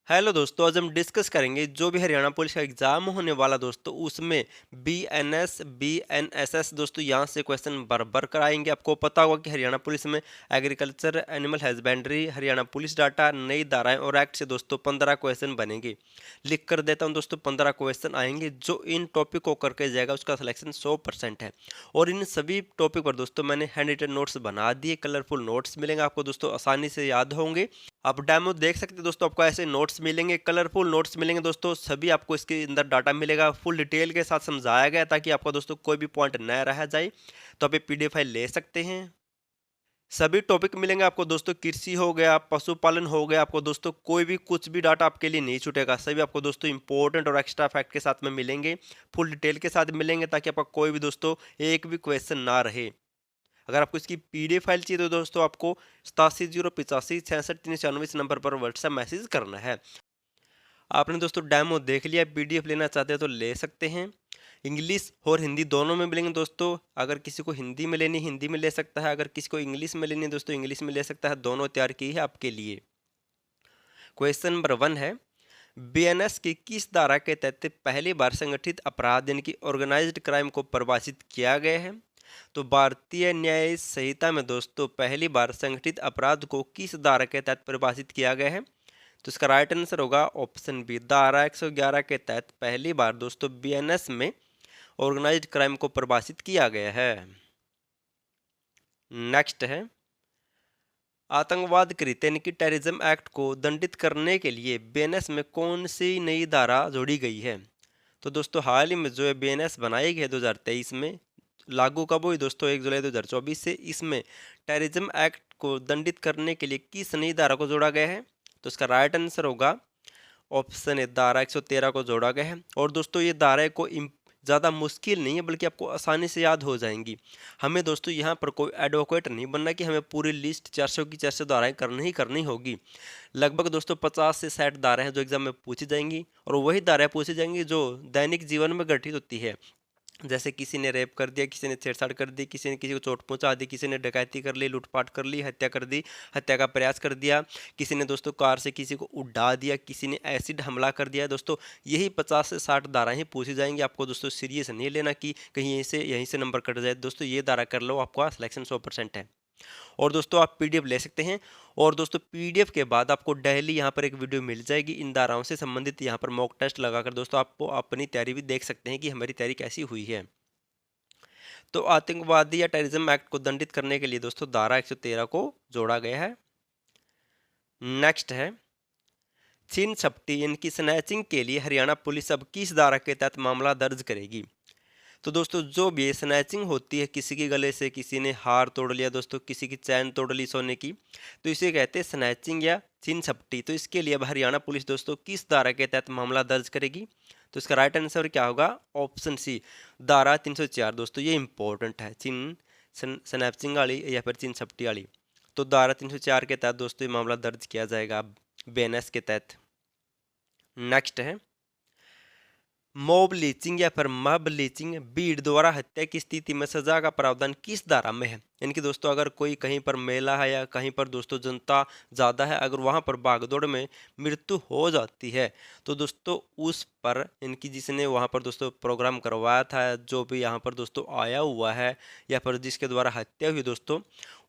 Hello दोस्तों, आज हम डिस्कस करेंगे जो भी हरियाणा पुलिस का एग्जाम होने वाला दोस्तों उसमें बीएनएस बीएनएसएस दोस्तों यहाँ से क्वेश्चन भर कर आएंगे। आपको पता होगा कि हरियाणा पुलिस में agriculture, animal husbandry, Haryana police data, नई धाराएं और एक्ट से दोस्तों 15 क्वेश्चन बनेंगे। लिख कर देता हूँ दोस्तों, 15 क्वेश्चन आएंगे। जो इन टॉपिक को करके जाएगा उसका सिलेक्शन 100% है। और इन सभी टॉपिक पर दोस्तों मैंने हैंड रिटन नोट्स बना दिए, कलरफुल नोट्स मिलेंगे आपको दोस्तों, आसानी से याद होंगे। आप डेमो देख सकते हैं दोस्तों, आपको ऐसे नोट्स मिलेंगे, कलरफुल नोट्स मिलेंगे दोस्तों। सभी आपको इसके अंदर डाटा मिलेगा, फुल डिटेल के साथ समझाया गया ताकि आपका दोस्तों कोई भी पॉइंट न रह जाए। तो आप ये पीडीएफ फाइल ले सकते हैं। सभी टॉपिक मिलेंगे आपको दोस्तों, कृषि हो गया, पशुपालन हो गया, आपको दोस्तों कोई भी कुछ भी डाटा आपके लिए नहीं छूटेगा। सभी आपको दोस्तों इंपॉर्टेंट और एक्स्ट्रा फैक्ट के साथ में मिलेंगे, फुल डिटेल के साथ मिलेंगे ताकि आपका कोई भी दोस्तों एक भी क्वेश्चन ना रहे। अगर आपको इसकी पीडीएफ फाइल चाहिए तो दोस्तों आपको 8705866394 इस नंबर पर व्हाट्सएप मैसेज करना है। आपने दोस्तों डेमो देख लिया, पीडीएफ लेना चाहते हैं तो ले सकते हैं। इंग्लिश और हिंदी दोनों में मिलेंगे दोस्तों। अगर किसी को हिंदी में लेनी, हिंदी में ले सकता है। अगर किसी को इंग्लिश में लेनी है दोस्तों, इंग्लिश में ले सकता है। दोनों तैयार की है आपके लिए। क्वेश्चन नंबर 1 है, बीएनएस की किस धारा के तहत पहली बार संगठित अपराध यानी कि ऑर्गेनाइज्ड क्राइम को परिभाषित किया गया है? तो भारतीय न्याय संहिता में दोस्तों पहली बार संगठित अपराध को किस धारा के तहत परिभाषित किया गया है? तो इसका राइट आंसर होगा ऑप्शन बी, धारा 111 के तहत पहली बार दोस्तों बीएनएस में ऑर्गेनाइज्ड क्राइम को परिभाषित किया गया है। नेक्स्ट है, आतंकवाद कृत्य यानी कि टेररिज्म एक्ट को दंडित करने के लिए बीएनएस में कौन सी नई धारा जोड़ी गई है? तो दोस्तों हाल ही में जो है बीएनएस बनाई गई है 2023 में, लागू कब हुई दोस्तों? 1 जुलाई 2024 से। इसमें टेररिज्म एक्ट को दंडित करने के लिए किस नई धारा को जोड़ा गया है? तो इसका राइट आंसर होगा ऑप्शन ए, धारा 113 को जोड़ा गया है। और दोस्तों ये धाराएं को ज़्यादा मुश्किल नहीं है, बल्कि आपको आसानी से याद हो जाएंगी। हमें दोस्तों यहाँ पर कोई एडवोकेट नहीं बनना कि हमें पूरी लिस्ट 400 की 400 धाराएं करनी ही करनी होगी। लगभग दोस्तों 50 से 60 धाराएं हैं जो एग्जाम में पूछी जाएंगी, और वही धाराएं पूछी जाएंगी जो दैनिक जीवन में घटित होती है। जैसे किसी ने रेप कर दिया, किसी ने छेड़छाड़ कर दी, किसी ने किसी को चोट पहुंचा दी, किसी ने डकैती कर ली, लूटपाट कर ली, हत्या कर दी, हत्या का प्रयास कर दिया, किसी ने दोस्तों कार से किसी को उड़ा दिया, किसी ने एसिड हमला कर दिया है दोस्तों। यही 50 से 60 धाराएं ही पूछी जाएंगी। आपको दोस्तों सीरियस नहीं लेना कि कहीं यहीं से नंबर कट जाए। दोस्तों ये धारा कर लो, आपका सिलेक्शन 100% है। और दोस्तों आप पीडीएफ ले सकते हैं। और दोस्तों पीडीएफ के बाद आपको डेली यहाँ पर एक वीडियो मिल जाएगी इन धाराओं से संबंधित। यहाँ पर मॉक टेस्ट लगाकर दोस्तों आपको अपनी तैयारी भी देख सकते हैं कि हमारी तैयारी कैसी हुई है। तो आतंकवादी या टेररिज्म एक्ट को दंडित करने के लिए दोस्तों धारा 113 को जोड़ा गया है। नेक्स्ट है, छीन झपटी इनकी स्नैचिंग के लिए हरियाणा पुलिस अब किस धारा के तहत मामला दर्ज करेगी? तो दोस्तों जो भी स्नैचिंग होती है, किसी के गले से किसी ने हार तोड़ लिया दोस्तों, किसी की चैन तोड़ ली सोने की, तो इसे कहते हैं स्नैचिंग या छीन झपटी। तो इसके लिए अब हरियाणा पुलिस दोस्तों किस धारा के तहत मामला दर्ज करेगी? तो इसका राइट आंसर क्या होगा? ऑप्शन सी, धारा 304 दोस्तों। ये इंपॉर्टेंट है, स्नैचिंग वाली या फिर छीन झपटी वाली। तो धारा 304 के तहत दोस्तों ये मामला दर्ज किया जाएगा बीएनएस के तहत। नेक्स्ट है, मॉब लीचिंग या फिर मब लीचिंग, भीड़ द्वारा हत्या की स्थिति में सजा का प्रावधान किस धारा में है? यानी कि दोस्तों अगर कोई कहीं पर मेला है या कहीं पर दोस्तों जनता ज़्यादा है, अगर वहाँ पर भागदौड़ में मृत्यु हो जाती है, तो दोस्तों उस पर इनकी जिसने वहाँ पर दोस्तों प्रोग्राम करवाया था, जो भी यहाँ पर दोस्तों आया हुआ है या फिर जिसके द्वारा हत्या हुई दोस्तों,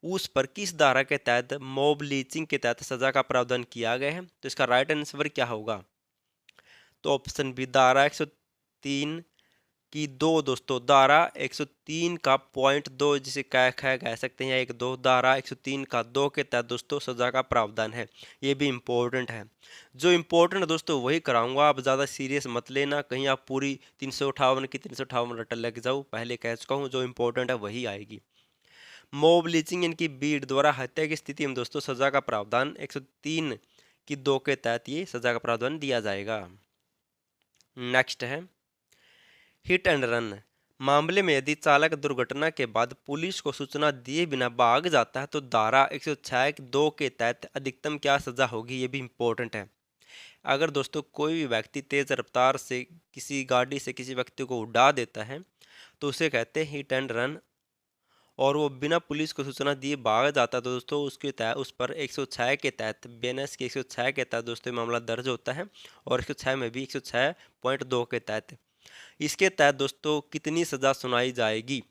उस पर किस धारा के तहत मॉब लीचिंग के तहत सजा का प्रावधान किया गया है? तो इसका राइट आंसर क्या होगा? तो ऑप्शन बी, धारा 103 की 2 दोस्तों। धारा 103 का पॉइंट 2 जिसे कह सकते हैं, एक दो, धारा 103 का 2 के तहत दोस्तों सजा का प्रावधान है। ये भी इम्पोर्टेंट है। जो इम्पोर्टेंट दोस्तों वही कराऊंगा, आप ज़्यादा सीरियस मत लेना, कहीं आप पूरी 358 की 358 रटल लग जाओ। पहले कह चुका हूँ, जो इम्पोर्टेंट है वही आएगी। मॉब लिंचिंग इनकी भीड़ द्वारा हत्या की स्थिति में दोस्तों सजा का प्रावधान 103 की 2 के तहत ये सजा का प्रावधान दिया जाएगा। नेक्स्ट है, हिट एंड रन मामले में यदि चालक दुर्घटना के बाद पुलिस को सूचना दिए बिना भाग जाता है तो धारा 106 की 2 के तहत अधिकतम क्या सजा होगी? ये भी इम्पोर्टेंट है। अगर दोस्तों कोई भी व्यक्ति तेज रफ्तार से किसी गाड़ी से किसी व्यक्ति को उड़ा देता है तो उसे कहते हैं हिट एंड रन। और वो बिना पुलिस को सूचना दिए भाग जाता तो दोस्तों उसके तहत उस पर 106 के तहत बीएनएस के 106 के तहत दोस्तों मामला दर्ज होता है। और 106 में भी 106.2 के तहत इसके तहत दोस्तों कितनी सज़ा सुनाई जाएगी?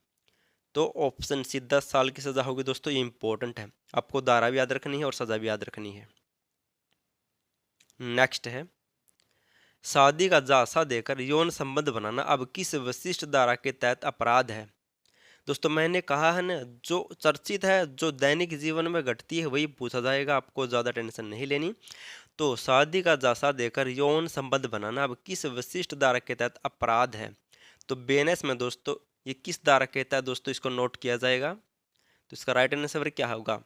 तो ऑप्शन सी 10 साल की सज़ा होगी दोस्तों। ये इंपॉर्टेंट है, आपको धारा भी याद रखनी है और सज़ा भी याद रखनी है। नेक्स्ट है, शादी का झांसा देकर यौन संबंध बनाना अब किस विशिष्ट धारा के तहत अपराध है? दोस्तों मैंने कहा है ना, जो चर्चित है, जो दैनिक जीवन में घटती है वही पूछा जाएगा, आपको ज़्यादा टेंशन नहीं लेनी। तो शादी का झांसा देकर यौन संबंध बनाना अब किस विशिष्ट धारा के तहत अपराध है? तो बीएनएस में दोस्तों ये किस धारा के तहत दोस्तों इसको नोट किया जाएगा? तो इसका राइट आंसर क्या होगा?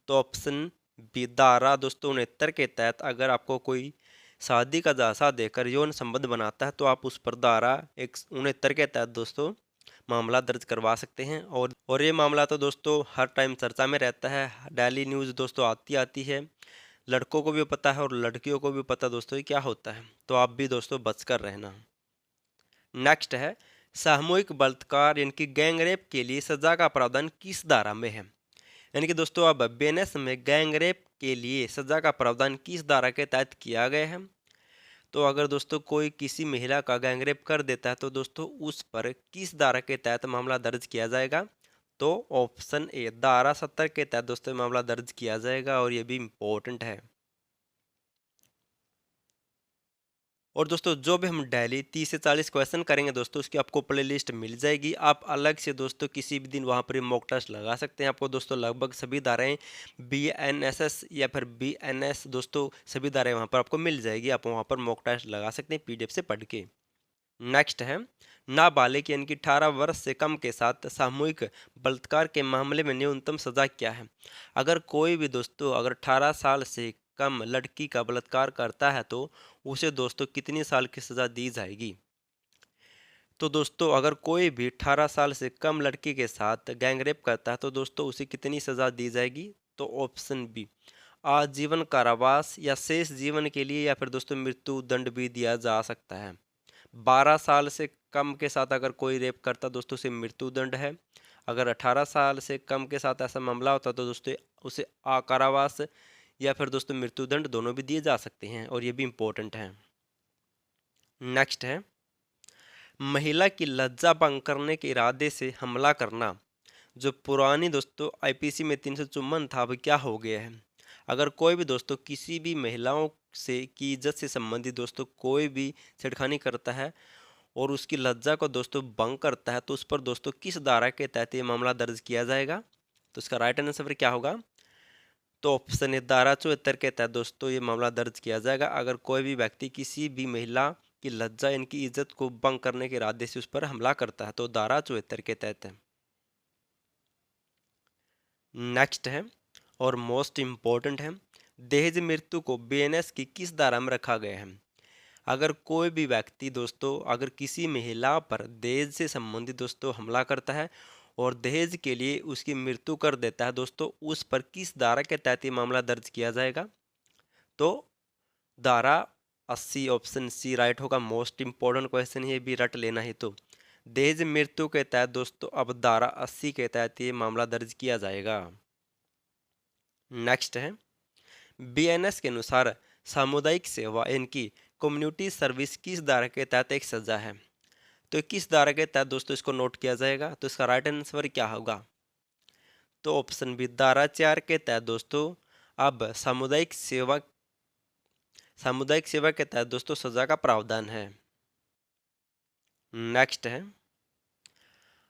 तो ऑप्शन बी धारा दोस्तों 69 के तहत अगर आपको कोई शादी का झांसा देकर यौन संबंध बनाता है तो आप उस पर धारा 69 के तहत दोस्तों मामला दर्ज करवा सकते हैं। और ये मामला तो दोस्तों हर टाइम चर्चा में रहता है, डेली न्यूज़ दोस्तों आती है, लड़कों को भी पता है और लड़कियों को भी पता दोस्तों ये क्या होता है, तो आप भी दोस्तों बचकर रहना। नेक्स्ट है, सामूहिक बलात्कार यानी कि गैंग रेप के लिए सजा का प्रावधान किस धारा में है? यानी कि दोस्तों अब बीएनएस में गैंग रेप के लिए सजा का प्रावधान किस धारा के तहत किया गया है? तो अगर दोस्तों कोई किसी महिला का गैंग रेप कर देता है तो दोस्तों उस पर किस धारा के तहत मामला दर्ज किया जाएगा? तो ऑप्शन ए धारा 70 के तहत दोस्तों मामला दर्ज किया जाएगा और ये भी इम्पोर्टेंट है। और दोस्तों जो भी हम डेली 30 से 40 क्वेश्चन करेंगे दोस्तों उसकी आपको प्लेलिस्ट मिल जाएगी। आप अलग से दोस्तों किसी भी दिन वहाँ पर मॉक टेस्ट लगा सकते हैं। आपको दोस्तों लगभग सभी धाराएं बीएनएसएस या फिर बीएनएस दोस्तों सभी धाराएं वहाँ पर आपको मिल जाएगी। आप वहाँ पर मॉक टेस्ट लगा सकते हैं पीडीएफ से पढ़ के। नेक्स्ट है, नाबालिग यानी कि 18 वर्ष से कम के साथ सामूहिक बलात्कार के मामले में न्यूनतम सजा क्या है? अगर कोई भी दोस्तों अगर 18 साल से कम लड़की का बलात्कार करता है तो उसे दोस्तों कितनी साल की सजा दी जाएगी? तो दोस्तों अगर कोई भी 18 साल से कम लड़की के साथ गैंगरेप करता है तो दोस्तों उसे कितनी सजा दी जाएगी? तो ऑप्शन बी आजीवन कारावास या शेष जीवन के लिए या फिर दोस्तों मृत्यु दंड भी दिया जा सकता है। 12 साल से कम के साथ अगर कोई रेप करता दोस्तों उसे मृत्यु दंड है। अगर 18 साल से कम के साथ ऐसा मामला होता तो दोस्तों उसे कारावास या फिर दोस्तों मृत्यु दंड दोनों भी दिए जा सकते हैं और ये भी इम्पोर्टेंट है। नेक्स्ट है, महिला की लज्जा भंग करने के इरादे से हमला करना जो पुरानी दोस्तों आईपीसी में 354 था अब क्या हो गया है? अगर कोई भी दोस्तों किसी भी महिलाओं से की इज्जत से संबंधित दोस्तों कोई भी छेड़खानी करता है और उसकी लज्जा को दोस्तों भंग करता है तो उस पर दोस्तों किस धारा के तहत ये मामला दर्ज किया जाएगा? तो इसका राइट आंसर क्या होगा? तो ऑप्शन है धारा 74 के तहत दोस्तों ये मामला दर्ज किया जाएगा अगर कोई भी व्यक्ति किसी भी महिला की लज्जा इनकी इज्जत को भंग करने के इरादे से उस पर हमला करता है तो धारा 74 के तहत है। नेक्स्ट है और मोस्ट इम्पोर्टेंट है, दहेज मृत्यु को बीएनएस की किस धारा में रखा गया है? अगर कोई भी व्यक्ति दोस्तों अगर किसी महिला पर दहेज से संबंधित दोस्तों हमला करता है और दहेज के लिए उसकी मृत्यु कर देता है दोस्तों उस पर किस धारा के तहत ये मामला दर्ज किया जाएगा? तो धारा 80 ऑप्शन सी राइट होगा। मोस्ट इम्पोर्टेंट क्वेश्चन ये भी रट लेना है। तो दहेज मृत्यु के तहत दोस्तों अब धारा 80 के तहत ये मामला दर्ज किया जाएगा। नेक्स्ट है, बीएनएस के अनुसार सामुदायिक सेवा इनकी कम्युनिटी सर्विस किस धारा के तहत एक सजा है? तो किस धारा के तहत दोस्तों इसको नोट किया जाएगा? तो इसका राइट आंसर क्या होगा? तो ऑप्शन बी धारा 4 के तहत दोस्तों अब सामुदायिक सेवा के तहत दोस्तों सजा का प्रावधान है। नेक्स्ट है,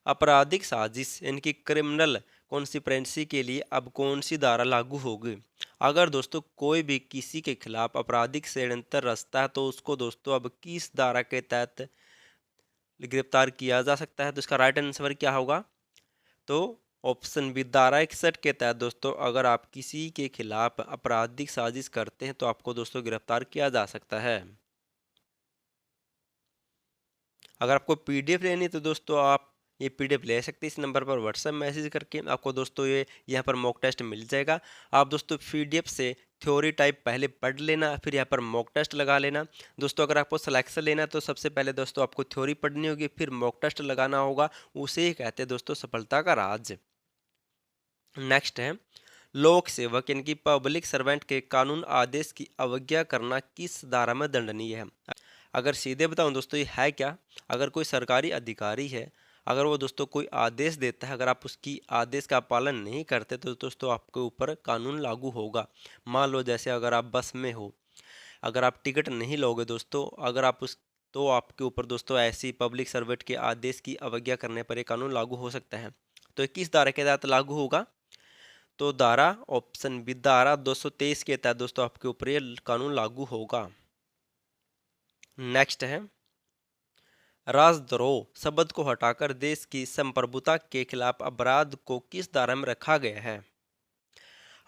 आपराधिक साजिश इनकी क्रिमिनल कॉन्स्पिरेसी के लिए अब कौन सी धारा लागू होगी? अगर दोस्तों कोई भी किसी के खिलाफ आपराधिक षड्यंत्र रचता है तो उसको दोस्तों अब किस धारा के तहत गिरफ्तार किया जा सकता है? तो इसका राइट आंसर क्या होगा? तो ऑप्शन बी धारा 61 के तहत दोस्तों अगर आप किसी के खिलाफ आपराधिक साजिश करते हैं तो आपको दोस्तों गिरफ्तार किया जा सकता है। अगर आपको पीडीएफ लेनी है तो दोस्तों आप ये पीडीएफ ले सकते हैं इस नंबर पर व्हाट्सएप मैसेज करके। आपको दोस्तों ये यहाँ पर मॉक टेस्ट मिल जाएगा। आप दोस्तों पीडीएफ से थ्योरी टाइप पहले पढ़ लेना फिर यहाँ पर मॉक टेस्ट लगा लेना। दोस्तों अगर आपको सिलेक्शन लेना है तो सबसे पहले दोस्तों आपको थ्योरी पढ़नी होगी फिर मॉक टेस्ट लगाना होगा। उसे ही कहते हैं दोस्तों सफलता का राज। नेक्स्ट है, लोक सेवक यानी कि पब्लिक सर्वेंट के कानून आदेश की अवज्ञा करना किस धारा में दंडनीय है। अगर सीधे बताऊं दोस्तों ये है क्या, अगर कोई सरकारी अधिकारी है, अगर वो दोस्तों कोई आदेश देता है, अगर आप उसकी आदेश का पालन नहीं करते तो दोस्तों आपके ऊपर कानून लागू होगा। मान लो जैसे अगर आप बस में हो, अगर आप टिकट नहीं लोगे दोस्तों, अगर आप उस तो आपके ऊपर दोस्तों ऐसी पब्लिक सर्वेंट के आदेश की अवज्ञा करने पर ये कानून लागू हो सकता है। तो 21 धारा के तहत लागू होगा, तो धारा ऑप्शन बी धारा 223 के तहत दोस्तों आपके ऊपर ये कानून लागू होगा। नेक्स्ट है, राजद्रोह शब्द को हटाकर देश की संप्रभुता के खिलाफ अपराध को किस धारा में रखा गया है।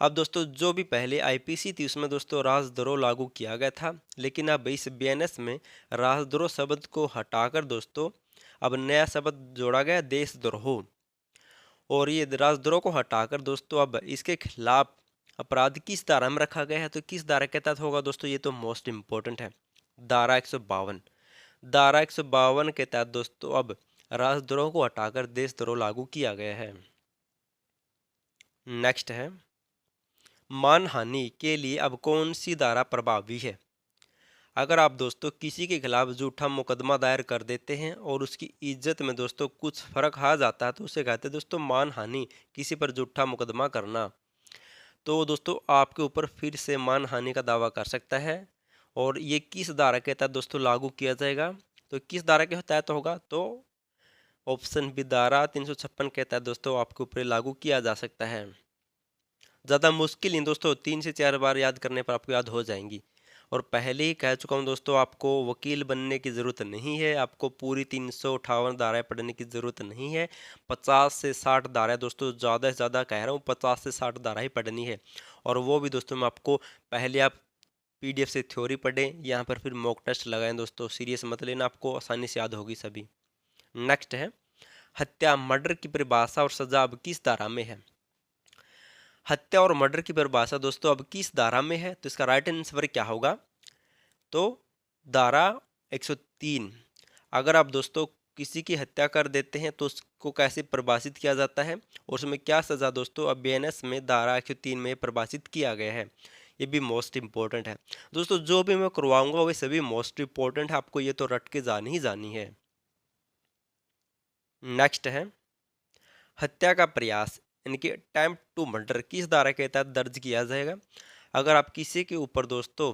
अब दोस्तों जो भी पहले आईपीसी थी उसमें दोस्तों राजद्रोह लागू किया गया था, लेकिन अब इस बीएनएस में राजद्रोह शब्द को हटाकर दोस्तों अब नया शब्द जोड़ा गया देशद्रोह। और ये राजद्रोह को हटाकर दोस्तों अब इसके खिलाफ अपराध किस धारा में रखा गया है, तो किस धारा के तहत होगा दोस्तों, ये तो मोस्ट इम्पोर्टेंट है, धारा 152। धारा 152 के तहत दोस्तों अब राजद्रोह को हटाकर देशद्रोह लागू किया गया है। नेक्स्ट है, मानहानि के लिए अब कौन सी धारा प्रभावी है। अगर आप दोस्तों किसी के खिलाफ झूठा मुकदमा दायर कर देते हैं और उसकी इज्जत में दोस्तों कुछ फर्क आ जाता है तो उसे कहते हैं दोस्तों मानहानि, किसी पर झूठा मुकदमा करना। तो दोस्तों आपके ऊपर फिर से मानहानि का दावा कर सकता है, और ये किस धारा के तहत दोस्तों लागू किया जाएगा, तो किस धारा के तहत होगा, तो ऑप्शन बी धारा 356 के तहत दोस्तों आपके ऊपर लागू किया जा सकता है। ज़्यादा मुश्किल नहीं दोस्तों, 3 से 4 बार याद करने पर आपको याद हो जाएंगी। और पहले ही कह चुका हूँ दोस्तों, आपको वकील बनने की ज़रूरत नहीं है, आपको पूरी 358 धाराएं पढ़ने की ज़रूरत नहीं है। 50 से 60 धाराएं दोस्तों, ज़्यादा से ज़्यादा कह रहा हूँ 50 से 60 धाराएं पढ़नी है। और वो भी दोस्तों मैं आपको पहले आप पीडीएफ से थ्योरी पढ़ें, यहाँ पर फिर मॉक टेस्ट लगाएं दोस्तों, सीरियस मत लेना, आपको आसानी से याद होगी सभी। नेक्स्ट है, हत्या मर्डर की परिभाषा और सजा अब किस धारा में है। हत्या और मर्डर की परिभाषा दोस्तों अब किस धारा में है, तो इसका राइट आंसर क्या होगा, तो धारा 103। अगर आप दोस्तों किसी की हत्या कर देते हैं तो उसको कैसे परिभाषित किया जाता है और उसमें क्या सज़ा दोस्तों अब बीएनएस में धारा 103 में परिभाषित किया गया है। ये भी मोस्ट इम्पोर्टेंट है दोस्तों, जो भी मैं करवाऊंगा वो सभी मोस्ट इम्पोर्टेंट है, आपको ये तो रट के जानी ही जानी है। नेक्स्ट है, हत्या का प्रयास यानी कि अटेम्प्ट टू मर्डर किस धारा के तहत दर्ज किया जाएगा। अगर आप किसी के ऊपर दोस्तों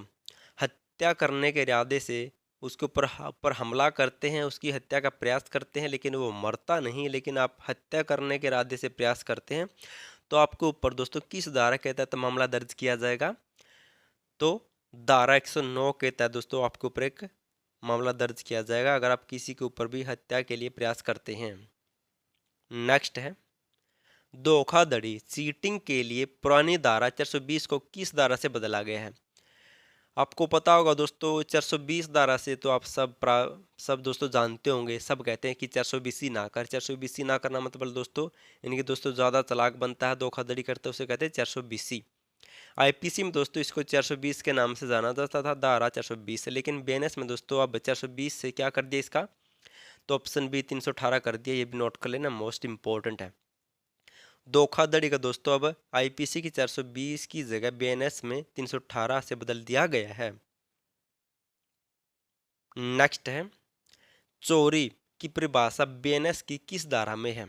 हत्या करने के इरादे से उसके ऊपर हमला करते हैं, उसकी हत्या का प्रयास करते हैं, लेकिन वो मरता नहीं, लेकिन आप हत्या करने के इरादे से प्रयास करते हैं, तो आपके ऊपर दोस्तों किस धारा के तहत मामला दर्ज किया जाएगा, तो धारा 109 के तहत दोस्तों आपके ऊपर एक मामला दर्ज किया जाएगा अगर आप किसी के ऊपर भी हत्या के लिए प्रयास करते हैं। नेक्स्ट है, धोखाधड़ी चीटिंग के लिए पुरानी धारा 420 को किस धारा से बदला गया है। आपको पता होगा दोस्तों 420 धारा से तो आप सब दोस्तों जानते होंगे, सब कहते हैं कि 420 ना कर, 420 ना करना मतलब दोस्तों इनके दोस्तों ज़्यादा चालाक बनता है, धोखाधड़ी करता है, उसे कहते हैं 420। आईपीसी में दोस्तों इसको 420 के नाम से जाना जाता था, धारा 420 से, लेकिन बीएनएस में दोस्तों अब 420 से क्या कर दिया इसका, तो ऑप्शन बी 318 कर दिया, ये भी नोट कर लेना, मोस्ट इंपॉर्टेंट है। धोखाधड़ी का दोस्तों अब आईपीसी की 420 की जगह बीएनएस में 318 से बदल दिया गया है। नेक्स्ट है, चोरी की परिभाषा बीएनएस की किस धारा में है।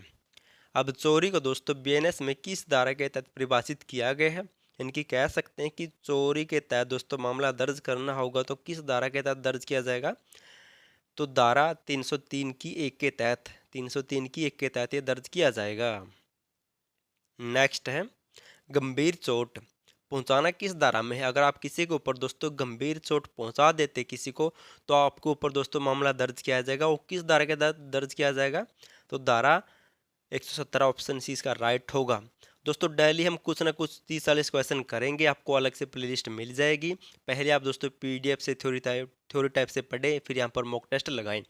अब चोरी को दोस्तों बीएनएस में किस धारा के तहत परिभाषित किया गया है, इनकी कह सकते हैं कि चोरी के तहत दोस्तों मामला दर्ज करना होगा तो किस धारा के तहत दर्ज किया जाएगा, तो धारा 303 की 1 के तहत, 303 की 1 के तहत ये दर्ज किया जाएगा। नेक्स्ट है, गंभीर चोट पहुंचाना किस धारा में है। अगर आप किसी के ऊपर दोस्तों गंभीर चोट पहुंचा देते किसी को, तो आपके ऊपर दोस्तों मामला दर्ज किया जाएगा, वो किस धारा के तहत दर्ज किया जाएगा, तो धारा 117 ऑप्शन सी इसका राइट होगा। दोस्तों डेली हम कुछ ना कुछ 30-40 क्वेश्चन करेंगे, आपको अलग से प्लेलिस्ट मिल जाएगी। पहले आप दोस्तों पीडीएफ से थ्योरी टाइप से पढ़ें, फिर यहाँ पर मॉक टेस्ट लगाएं।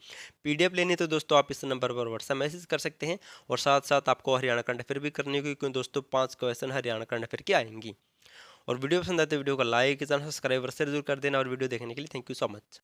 पीडीएफ लेनी तो दोस्तों आप इस नंबर पर व्हाट्सएप मैसेज कर सकते हैं, और साथ साथ आपको हरियाणा करंट अफेयर भी करनी होगी, क्योंकि दोस्तों 5 क्वेश्चन हरियाणा करंट अफेयर की आएंगी। और वीडियो पसंद आते वीडियो को लाइक, चैनल सब्सक्राइब जरूर कर देना, और वीडियो देखने के लिए थैंक यू सो मच।